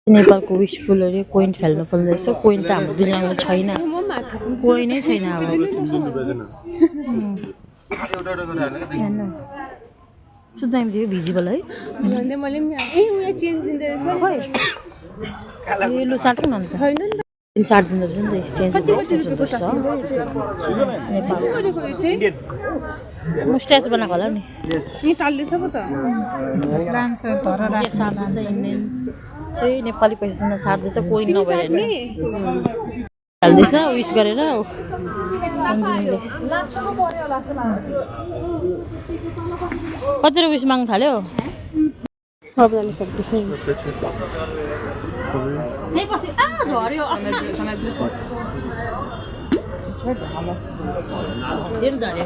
नेपालको विशफुल अरे कोइन खेल्न पर्दैछ कोइन त हाम्रो दुनियाँमा छैन कोइनै छैन अब सुत्दाइम थियो भिजिबल है भन्दै मैले पनि ए उहाँ चेन्ज दिँदै रहेछ ए लु साटौँ न अन्त छैन नि त साट दिँदो रहेछ नि त चेन्ज कति रुपियाँको नेपाल गरेको यो चाहिँ मुस्ट्याच बनाएको होला नि नि टाल्दैछ पो त लान्छ घर राख्छ चाहिँ नेपाली पैसासँग साट्दैछ कोइन नभएर हाल्दैछ उइस गरेर कति रुपिस माग्नु थाल्यो झऱ्यो